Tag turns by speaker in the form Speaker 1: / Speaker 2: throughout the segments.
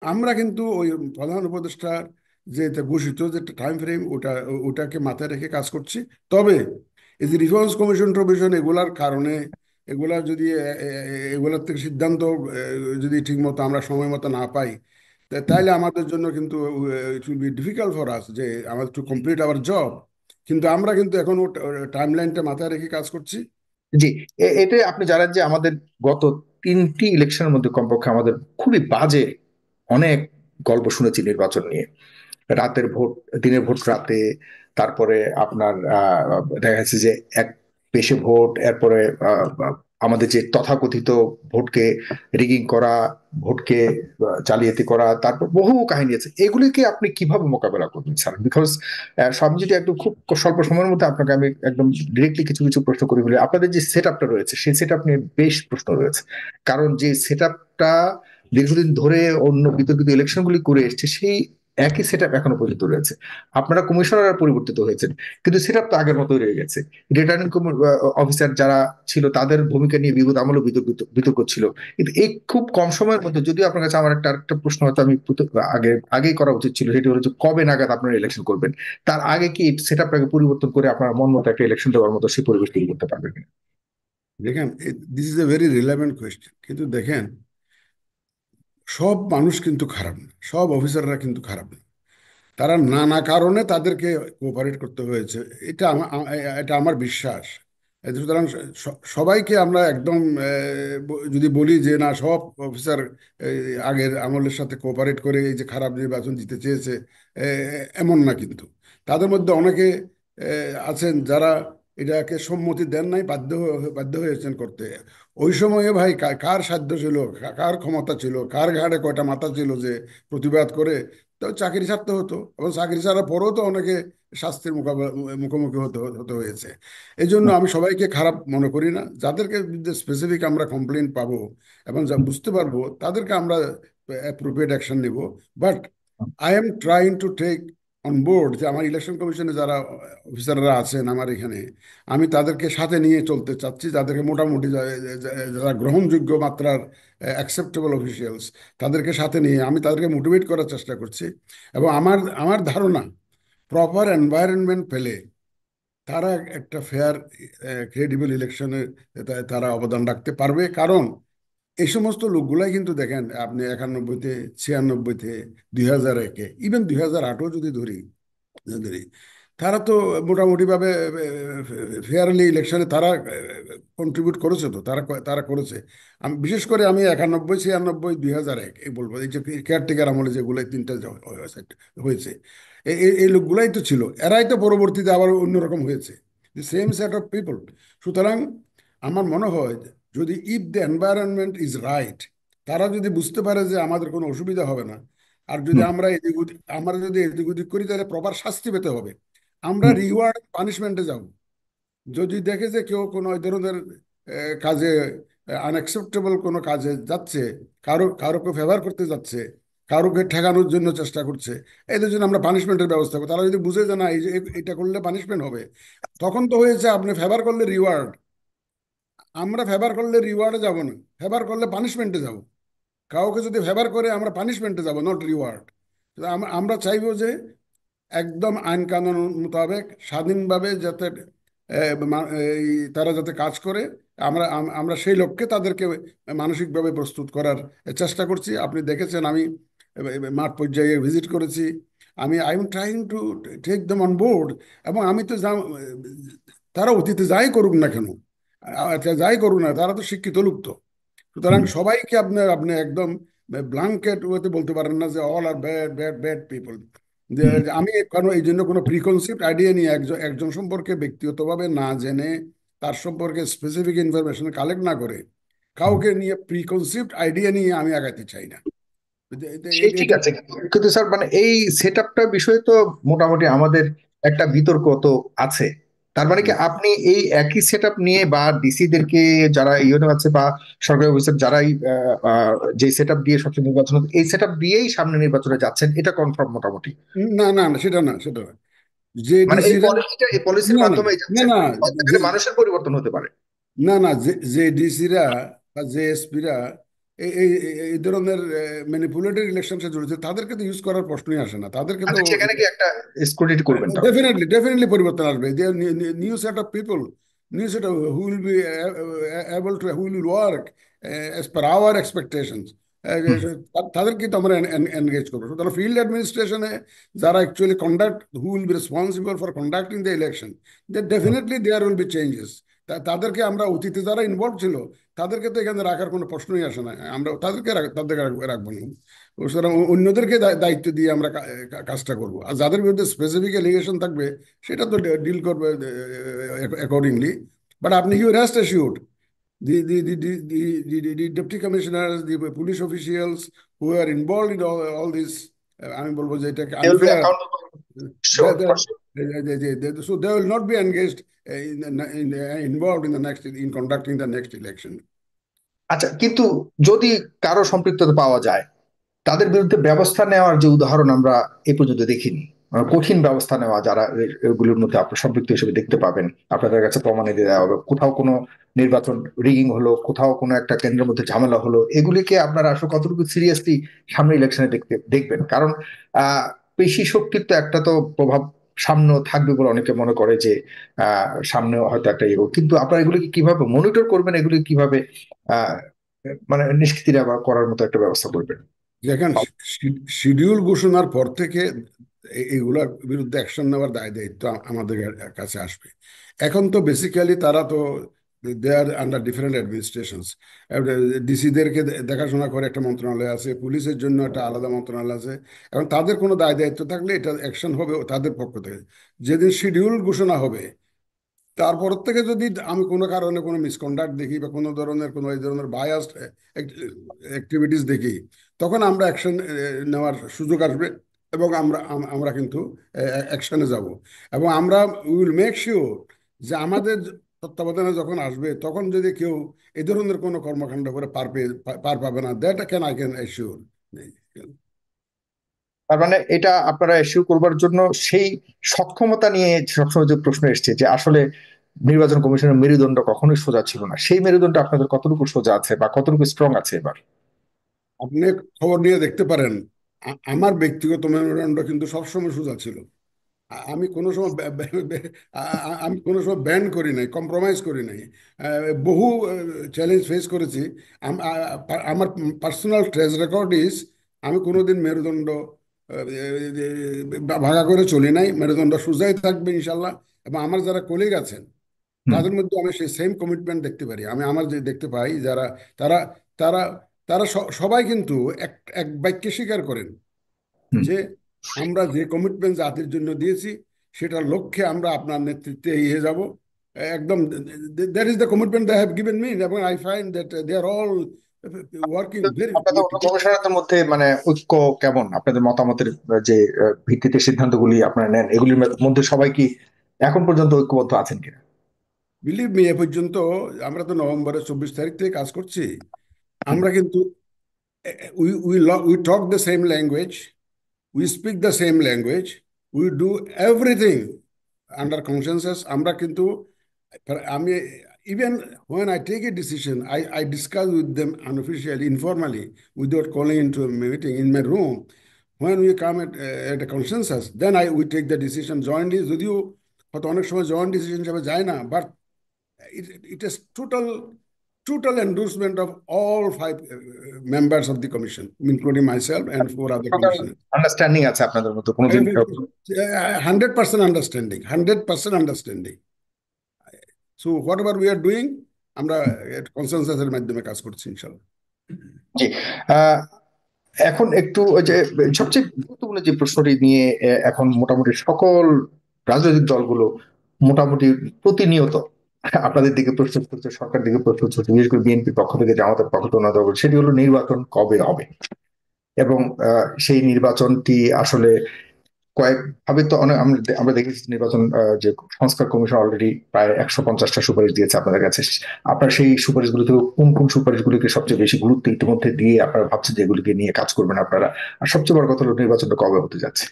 Speaker 1: আমরা কিন্তু ওই প্রধান উপদেষ্টার যে ঘোষিত যে টাইম ফ্রেম ওটাকে মাথায় রেখে কাজ করছি। তবে এই যে রিফর্মস কমিশন টমিশন এগুলার কারণে এগুলা যদি এগুলার থেকে সিদ্ধান্ত যদি ঠিক মতো আমরা সময় মতো না পাই, তাইলে আমাদের জন্য কিন্তু it will be difficult for us যে আমাদের টু কমপ্লিট আওয়ার জব। কিন্তু আমরা কিন্তু এখন টাইম লাইনটা মাথায় রেখে কাজ করছি।
Speaker 2: জি। এতে আপনি জানেন যে আমাদের গত তিনটি ইলেকশনের মধ্যে কমপক্ষে আমাদের খুবই বাজে অনেক গল্প শুনেছি নির্বাচন নিয়ে। রাতের ভোট, দিনের ভোট রাতে, তারপরে আপনার দেখা যাচ্ছে যে এক পেশে ভোট, এরপরে আমাদের যে তথাকথিত ভোটকে রিগিং করা, ভোটকে জালিয়াতি করা, তারপর বহু কাহিনী আছে। এগুলিকে আপনি কিভাবে মোকাবেলা করবেন স্যার? বিকজ সব যদি একদম খুব স্বল্প সময়ের মধ্যে আপনাকে আমি একদম ডিরেক্টলি কিছু কিছু প্রশ্ন করি বলি, আপনাদের যে সেট আপটা রয়েছে সেই সেট আপ নিয়ে বেশ প্রশ্ন রয়েছে। কারণ যে সেট আপটা দীর্ঘদিন ধরে অন্য বিতর্কিত ইলেকশন গুলি করে এসছে, সেই একই সেট আপ এখনো পর্যন্ত রয়েছে। আপনারা কমিশনার পরিবর্তিত হয়েছেন, কিন্তু সেট আপ তো আগের মতোই রয়ে গেছে। রিটার্নিং অফিসার যারা ছিল তাদের ভূমিকা নিয়ে বিগত আমলে বিতর্কিত বিতর্ক ছিল। কিন্তু এই খুব কম সময়ের মধ্যে, যদিও আপনার কাছে আমার আরেকটা প্রশ্ন হয়তো আমি আগেই করা উচিত ছিল, সেটি হলো যে কবে নাগাদ আপনারা ইলেকশন করবেন? তার আগে কি সেট আপটাকে পরিবর্তন করে আপনার মন মতো একটা ইলেকশন দেওয়ার মতো সেই পরিবেশ তৈরি করতে পারবেন কিনা?
Speaker 1: দেখেন, this is a very relevant question. কিন্তু দেখেন, সব মানুষ কিন্তু খারাপ না, সব অফিসাররা কিন্তু খারাপ না। তারা নানা কারণে তাদেরকে কোঅপারেট করতে হয়েছে। এটা আমার বিশ্বাস। সুতরাং সবাইকে আমরা একদম যদি বলি যে না সব অফিসার আগের আমলের সাথে কোঅপারেট করে এই যে খারাপ নির্বাচন দিতে চেয়েছে, এমন না কিন্তু। তাদের মধ্যে অনেকে আছেন যারা এটাকে সম্মতি দেন নাই, বাধ্য হয়েছেন করতে। ওই সময়ে ভাই কার সাধ্য ছিল, কার ক্ষমতা ছিল, কার ঘাড়ে কয়টা মাথা ছিল যে প্রতিবাদ করে তো চাকরি ছাড়তে হতো। এবং চাকরি ছাড়ার পরেও তো অনেকে শাস্তির মুখোমুখি হতে হতে হয়েছে। এই জন্য আমি সবাইকে খারাপ মনে করি না। যাদেরকে স্পেসিফিক আমরা কমপ্লেন পাবো এবং যা বুঝতে পারবো তাদেরকে আমরা অ্যাপ্রোপ্রিয়েট অ্যাকশন নিব। But I am trying to take on board যে আমার ইলেকশন কমিশনে যারা অফিসাররা আছেন আমার এখানে, আমি তাদেরকে সাথে নিয়ে চলতে চাচ্ছি, যাদেরকে মোটামুটি যারা গ্রহণযোগ্য মাত্রার অ্যাকসেপ্টেবল অফিসিয়ালস, তাদেরকে সাথে নিয়ে আমি তাদেরকে মোটিভেট করার চেষ্টা করছি। এবং আমার আমার ধারণা, প্রপার এনভায়রনমেন্ট পেলে তারা একটা ফেয়ার ক্রেডিবল ইলেকশনে তারা অবদান রাখতে পারবে। কারণ এই সমস্ত লোকগুলাই কিন্তু দেখেন, আপনি 91-তে, 96-তে, 2001-এ, ইভেন 2008-ও যদি ধরি ধরি, তারা তো মোটামুটি ভাবে ফেয়ারলি ইলেকশনে তারা কন্ট্রিবিউট করেছে। তো তারা তারা করেছে। আমি বিশেষ করে আমি 91, 96, 2001 এই বলবো, এই যে কেয়ারটেকার আমলে যেগুলো এই তিনটা হয়েছে, এই লোকগুলাই তো ছিল। এরাই তো পরবর্তীতে আবার অন্যরকম হয়েছে, the same set of people. সুতরাং আমার মনে হয় যে যদি if the environment is right, তারা যদি বুঝতে পারে যে আমাদের কোনো অসুবিধা হবে না, আর যদি
Speaker 2: হুম।
Speaker 1: আমরা যদি এদিক ওদিক করি তাহলে প্রপার শাস্তি পেতে হবে। আমরা
Speaker 2: হুম।
Speaker 1: রিওয়ার্ড পানিশমেন্টে যাব। যদি দেখে যে কেউ কোনো এই ধরনের কাজে, আনএক্সেপ্টেবল কোনো কাজে যাচ্ছে, কারোকে ফেভার করতে যাচ্ছে, কারোকে ঠেকানোর জন্য চেষ্টা করছে, এদের জন্য আমরা পানিশমেন্টের ব্যবস্থা করবো। তারা যদি বুঝে যে না এই যে এটা করলে পানিশমেন্ট হবে, তখন তো হয়েছে আপনি ফেভার করলে রিওয়ার্ড। আমরা ফেভার করলে রিওয়ার্ডে যাব না, ফেভার করলে পানিশমেন্টে যাব। কাউকে যদি ফেভার করে আমরা পানিশমেন্টে যাব, নট রিওয়ার্ড। আমরা চাইবো যে একদম আইন কানুন মোতাবেক স্বাধীনভাবে যাতে এই তারা যাতে কাজ করে, আমরা সেই লক্ষ্যে তাদেরকে মানসিকভাবে প্রস্তুত করার চেষ্টা করছি। আপনি দেখেছেন আমি মাঠ পর্যায়ে ভিজিট করেছি। I am trying to take them on board. এবং আমি তো তারা অতীতে যাই করুক না কেন, যাই করুক না, তারা তো শিক্ষিত লোক। তো সুতরাং
Speaker 2: হুম।
Speaker 1: সবাইকে আপনি আপনি একদম ব্লাঙ্কেট ওয়েতে বলতে পারেন না যে অল আর ব্যাড ব্যাড ব্যাড পিপল।
Speaker 2: হুম।
Speaker 1: আমি কারণ এই জন্য কোনো প্রিকনসিপ্ট আইডিয়া নিয়ে একজন একজন সম্পর্কে ব্যক্তিগতভাবে না জেনে, তার সম্পর্কে স্পেসিফিক ইনফরমেশন কালেক্ট না করে,
Speaker 2: হুম।
Speaker 1: কাউকে নিয়ে প্রিকনসিপ্ট আইডিয়া নিয়ে আমি আগাতে চাই না।
Speaker 2: সেই ঠিক
Speaker 1: এটা
Speaker 2: আছে, কিন্তু স্যার মানে এই সেট আপটা বিষয়ে তো মোটামুটি আমাদের একটা বিতর্ক তো আছে। তার মানে কি আপনি এই একই সেট আপ নিয়ে বা ডিসি দেরকে, যারা ইউনো আছে বা সরকারি অফিসার যারাই যে সেট আপ দিয়ে সবচেয়ে নির্বাচন হতো, এই সেট আপ দিয়েই সামনে নির্বাচনে যাচ্ছেন, এটা কনফার্ম মোটামুটি?
Speaker 1: না না না, সেটা না, সেটা না। যে
Speaker 2: মানে এই
Speaker 1: ডিসিরা,
Speaker 2: পলিসিটা, এই পলিসির
Speaker 1: না না
Speaker 2: মাধ্যমে
Speaker 1: না
Speaker 2: যাচ্ছেন?
Speaker 1: না, যে
Speaker 2: এখানে মানুষের পরিবর্তন হতে পারে।
Speaker 1: না না, যে ডিসিরা বা যে এসপিরা এই ধরনের ম্যানিপুলেটেড ইলেকশন সে জড়িত, তাদেরকে তো ইউজ করার প্রশ্নই আসে না, তাদেরকে তো
Speaker 2: আচ্ছা, সেখানে কি একটা স্ক্রুটিনি করবেন তাহলে?
Speaker 1: ডেফিনেটলি ডেফিনেটলি পরিবর্তন আসবে। New set of people, new set of who will be able to, who will work as per our expectations,
Speaker 2: hmm.
Speaker 1: তাদেরকে তো আমরা এনগেজ করবো। সুতরাং ফিল্ড অ্যাডমিনিস্ট্রেশনে যারা actually conduct, who will be responsible for conducting the election, definitely there will be changes. তাদেরকে আমরা অতীতে যারা ইনভলভ ছিল তাদেরকে তো এখানে রাখার কোনো প্রশ্নই আসে না, আমরা তাদেরকে রাখবো না। সুতরাং অন্যদেরকে দায়িত্ব দিয়ে আমরা কাজটা করব, আর যাদের বিরুদ্ধে স্পেসিফিক এলিগেশন থাকবে সেটা তো ডিল করবে অ্যাকর্ডিংলি। বাট আপনি you rest assured, the deputy commissioners, the police officials who are involved in all this, আমি বলবো যে এটাকে
Speaker 2: They will be
Speaker 1: unfair,
Speaker 2: accountable. Sure, for sure.
Speaker 1: so they will not be engaged involved in the next, in conducting the next election.
Speaker 2: আচ্ছা, কিন্তু যদি কারো সম্পৃক্ততা পাওয়া যায়, তাদের বিরুদ্ধে ব্যবস্থা নেওয়ার যে উদাহরণ আমরা এ পর্যন্ত দেখিনি। কঠিন ব্যবস্থা নেওয়া, যারা এগুলোর মধ্যে আপনার সম্পৃক্ত হিসেবে দেখতে পাবেন, আপনাদের কাছে প্রমাণ এনে দেওয়া হবে, কোথাও কোনো নির্বাচন রিগিং হলো, কোথাও কোনো একটা কেন্দ্রের মধ্যে ঝামেলা হলো, এগুলিকে আপনারা আসলে কতটুকু সিরিয়াসলি সামনে ইলেকশনে দেখবেন? কারণ আহ পেশি শক্তির তো একটা তো প্রভাব সামনেও থাকবে বলে অনেকে মনে করে যে সামনেও হয়তো একটা ইয়ে, কিন্তু আপনারা এগুলিকে কিভাবে মনিটর করবেন, এগুলি কিভাবে আহ মানে নিষ্কৃতি করার মতো একটা ব্যবস্থা করবেন?
Speaker 1: দেখেন, শিডিউল ঘোষণার পর থেকে এইগুলোর বিরুদ্ধে অ্যাকশন নেওয়ার দায় দায়িত্ব আমাদের কাছে আসবে। এখন তো বেসিক্যালি তারা তো দে আর আন্ডার ডিফারেন্ট অ্যাডমিনিস্ট্রেশনস, ডিসিদেরকে দেখাশোনা করে একটা মন্ত্রণালয় আছে, পুলিশের জন্য একটা আলাদা মন্ত্রণালয় আছে। এখন তাদের কোনো দায় দায়িত্ব থাকলে এটা অ্যাকশন হবে তাদের পক্ষ থেকে। যেদিন শিডিউল ঘোষণা হবে তারপর থেকে যদি আমি কোনো কারণে কোনো মিসকন্ডাক্ট দেখি বা কোনো ধরনের কোনো এই ধরনের বায়াসড অ্যাক্টিভিটিস দেখি, তখন আমরা অ্যাকশন নেওয়ার সুযোগ আসবে, এবং আমরা কিন্তু অ্যাকশনে যাব। এবং আমরা উইল মেক শিওর যে আমাদের তত্ত্বাবধানে যখন আসবে তখন যদি কেউ এই ধরনের কোনো কর্মকাণ্ড করে পার পাবে না, দ্যাট ক্যান অ্যাসিওর।
Speaker 2: তার মানে এটা আপনারা ইস্যু করবার জন্য সেই সক্ষমতা নিয়ে সবসময় যে প্রশ্ন এসছে যে আসলে নির্বাচন কমিশনের মেরুদণ্ড কখনোই সোজা ছিল না, সেই মেরুদণ্ড আপনাদের কতটুকু সোজা আছে বা কতটুকু স্ট্রং আছে এবার?
Speaker 1: আপনি খবর নিয়ে দেখতে পারেন, আমার ব্যক্তিগত মেরুদণ্ড কিন্তু সবসময় সোজা ছিল। আমি কোনো সময় আমি কোনো সময় ব্যান করি নাই, কম্প্রোমাইজ করি নাই। বহু চ্যালেঞ্জ ফেস করেছি। আমার পার্সোনাল ট্রেজ রেকর্ড ইজ, আমি কোনোদিন মেরুদণ্ড ভাগা করে চলি নাই। মেরুদণ্ড সোজাই থাকবে ইনশাল্লাহ। এবং আমার যারা কলিগ আছেন
Speaker 2: হুম।
Speaker 1: তাদের মধ্যে আমি সেই সেম কমিটমেন্ট দেখতে পারি। আমি আমার যে দেখতে পাই যারা, তারা তারা তারা সবাই কিন্তু এক এক বাক্যে স্বীকার করেন
Speaker 2: হুম।
Speaker 1: যে আমরা যে কমিটমেন্ট জাতির জন্য দিয়েছি সেটার লক্ষ্যে আমরা আপনার নেতৃত্বে এগিয়ে যাব। একদম that is the commitment they have given me, এবং I find that they are all working very.
Speaker 2: আপনাদের অন্য কমিশনারদের মধ্যে মানে ঐক্য কেমন? আপনাদের মতামতের যে ভিত্তিতে সিদ্ধান্তগুলি আপনারা নেন, এগুলির মধ্যে সবাই কি এখন পর্যন্ত ঐক্যবদ্ধ আছেন কিনা?
Speaker 1: বিলিভ মি, এ পর্যন্ত আমরা তো নভেম্বরের 24 তারিখ থেকে কাজ করছি।
Speaker 2: হুম।
Speaker 1: আমরা কিন্তু we talk the same language, we speak the same language, we do everything under consensus. আমরা কিন্তু আমি, even when I take a decision, I discuss with them unofficially, informally, without calling into a meeting in my room. When we come at a consensus, then we take the decision jointly. যদিও হয়তো অনেক সময় joint decision হিসাবে যায় না, but it is total endorsement of all five members of the commission, including myself and four other
Speaker 2: total
Speaker 1: commissioners.
Speaker 2: Understanding আছে আপনাদের মধ্যে কোনোদিন?
Speaker 1: 100% understanding, 100% understanding. So what ever we are doing, আমরা কনসেনসাসের মাধ্যমে কাজ করছি ইনশাল্লাহ।
Speaker 2: জি। আহ, এখন একটু ওই যে সবচেয়ে গুরুত্বপূর্ণ যে প্রশ্নটি নিয়ে এখন মোটামুটি সকল রাজনৈতিক দলগুলো মোটামুটি প্রতিনিয়ত আপনাদের দিকে প্রশ্ন করছে, সরকার দিকে প্রশ্ন করছে, বিশেষ করে বিএনপির পক্ষ থেকে, জামাতের পক্ষ থেকে অন্য দল, সেটি হলো নির্বাচন কবে হবে। এবং সেই নির্বাচনটি আসলে কয়েকভাবে তো অনেক আমরা দেখেছি নির্বাচন যে সংস্কার কমিশন অলরেডি প্রায় 150টা সুপারিশ দিয়েছে আপনাদের কাছে। আপনার সেই সুপারিশগুলো থেকে কোন কোন সুপারিশগুলিকে সবচেয়ে বেশি গুরুত্ব ইতিমধ্যে দিয়ে আপনারা ভাবছেন যে এগুলিকে নিয়ে কাজ করবেন আপনারা? আর সবচেয়ে বড় কথা হলো নির্বাচনটা কবে হতে যাচ্ছে?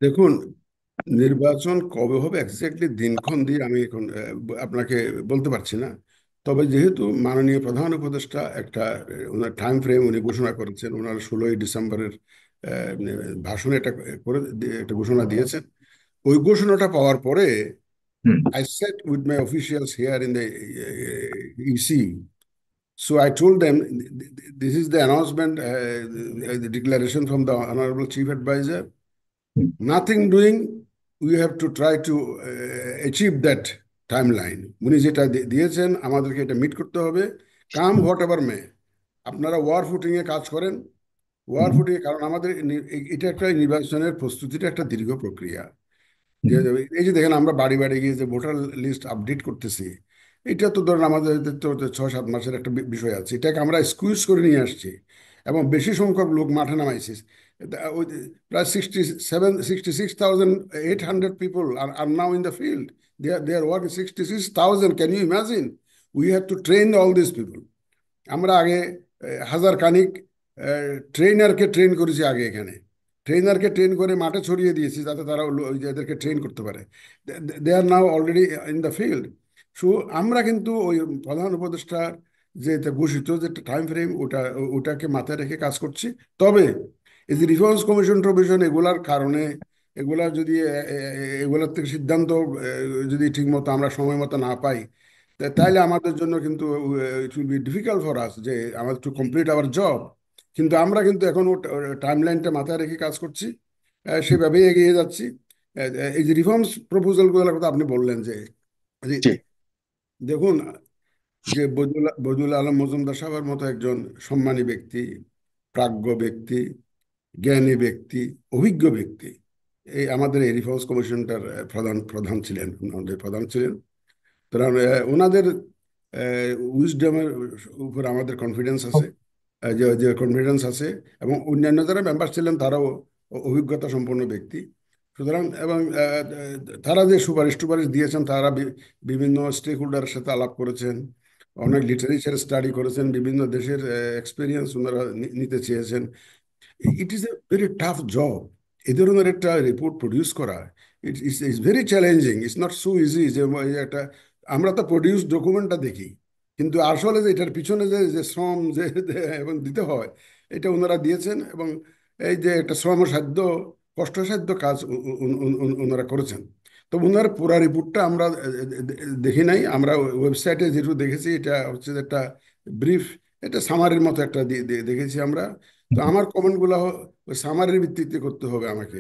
Speaker 1: দেখুন, নির্বাচন কবে হবে এক্স্যাক্টলি দিনক্ষণ দিয়ে আমি এখন আপনাকে বলতে পারছি না। তবে যেহেতু মাননীয় প্রধান উপদেষ্টা একটা ওনার টাইম ফ্রেম উনি ঘোষণা করেছেন, ওনার 16ই ডিসেম্বরের ভাষণে এটা করে একটা ঘোষণা দিয়েছেন। ওই ঘোষণাটা পাওয়ার পরে
Speaker 2: হুম।
Speaker 1: I sat with my officials here in the EC. So I told them, this is the announcement, the declaration from the Honorable Chief Advisor.
Speaker 2: Hmm.
Speaker 1: Nothing doing, we have to try to achieve that timeline. উনি যেটা দিয়েছেন আমাদেরকে এটা meet করতে হবে, কাম
Speaker 2: হুম।
Speaker 1: What ever মে। আপনারা war footing এ কাজ করেন, ওয়ার
Speaker 2: হুম।
Speaker 1: ফুটিং, কারণ আমাদের এটা একটা নির্বাচনের প্রস্তুতিটা একটা দীর্ঘ প্রক্রিয়া। যে
Speaker 2: হুম।
Speaker 1: এই যে দেখেন আমরা বাড়ি বাড়ি গিয়ে যে ভোটার লিস্ট আপডেট করতেছি, এটা তো ধরেন আমাদের তো 6-7 মাসের একটা বিষয় আছে, এটাকে আমরা স্কুইজ করে নিয়ে আসছি এবং বেশি সংখ্যক লোক মাঠে নামাইছি। ওই প্রায় 66,800 people are now in the field. They are working 66,000, can you imagine? We have to train all this people. আমরা আগে হাজার খানিক ট্রেনারকে ট্রেন করেছি আগে এখানে, ট্রেনারকে ট্রেন করে মাঠে ছড়িয়ে দিয়েছি যাতে তারা ওই যে এদেরকে ট্রেন করতে পারে। They are now already in the field. So আমরা কিন্তু ওই প্রধান উপদেষ্টার যে ঘোষিত যে টাইম ফ্রেম ওটাকে মাথায় রেখে কাজ করছি। তবে এই যে রিফর্মস কমিশন টমিশন এগুলার কারণে, এগুলা যদি এগুলার থেকে সিদ্ধান্ত যদি ঠিক মতো আমরা সময় মতো না পাই, তাইলে আমাদের জন্য কিন্তু it will be difficult for us যে আমাদের টু কমপ্লিট আওয়ার জব। কিন্তু আমরা কিন্তু এখন টাইম লাইনটা মাথায় রেখে কাজ করছি, সেভাবেই এগিয়ে যাচ্ছি। এই যে রিফর্মস প্রপোজালগুলোর কথা আপনি বললেন যে যে
Speaker 2: জি।
Speaker 1: দেখুন, যে বজলুল আলম মজুমদার সাহেবের মতো একজন সম্মানী ব্যক্তি, প্রাজ্ঞ ব্যক্তি, জ্ঞানী ব্যক্তি, অভিজ্ঞ ব্যক্তি এই আমাদের এই রিফর্মস কমিশনটার প্রধান প্রধান ছিলেন, আমাদের প্রধান ছিলেন। সুতরাং ওনাদের উইজডমের উপর আমাদের কনফিডেন্স আছে, যে যে কনফিডেন্স আছে। এবং অন্যান্য যারা মেম্বার ছিলেন তারাও অভিজ্ঞতা সম্পন্ন ব্যক্তি। সুতরাং এবং তারা যে সুপারিশ টুপারিশ দিয়েছেন, তারা বিভিন্ন স্টেক হোল্ডারের সাথে আলাপ করেছেন, অনেক লিটারেচার স্টাডি করেছেন, বিভিন্ন দেশের এক্সপিরিয়েন্স ওনারা নিতে চেয়েছেন। It is a very tough job. এই ধরনের একটা রিপোর্ট প্রডিউস করা, it's very challenging, it's not so easy. যে একটা আমরা তো প্রডিউস ডকুমেন্টটা দেখি, কিন্তু আসলে যে এটার পিছনে যে যে শ্রম যে এবং দিতে হয়, এটা ওনারা দিয়েছেন। এবং এই যে একটা শ্রমসাধ্য কষ্টসাধ্য কাজ ওনারা করেছেন। তো ওনার পুরা রিপোর্টটা আমরা দেখি নাই, আমরা ওয়েবসাইটে যেটুকু দেখেছি এটা হচ্ছে যে একটা ব্রিফ, এটা সামারির মতো একটা দেখেছি আমরা। তো আমার কমেন্টগুলো ওই সামারির ভিত্তিতে করতে হবে আমাকে।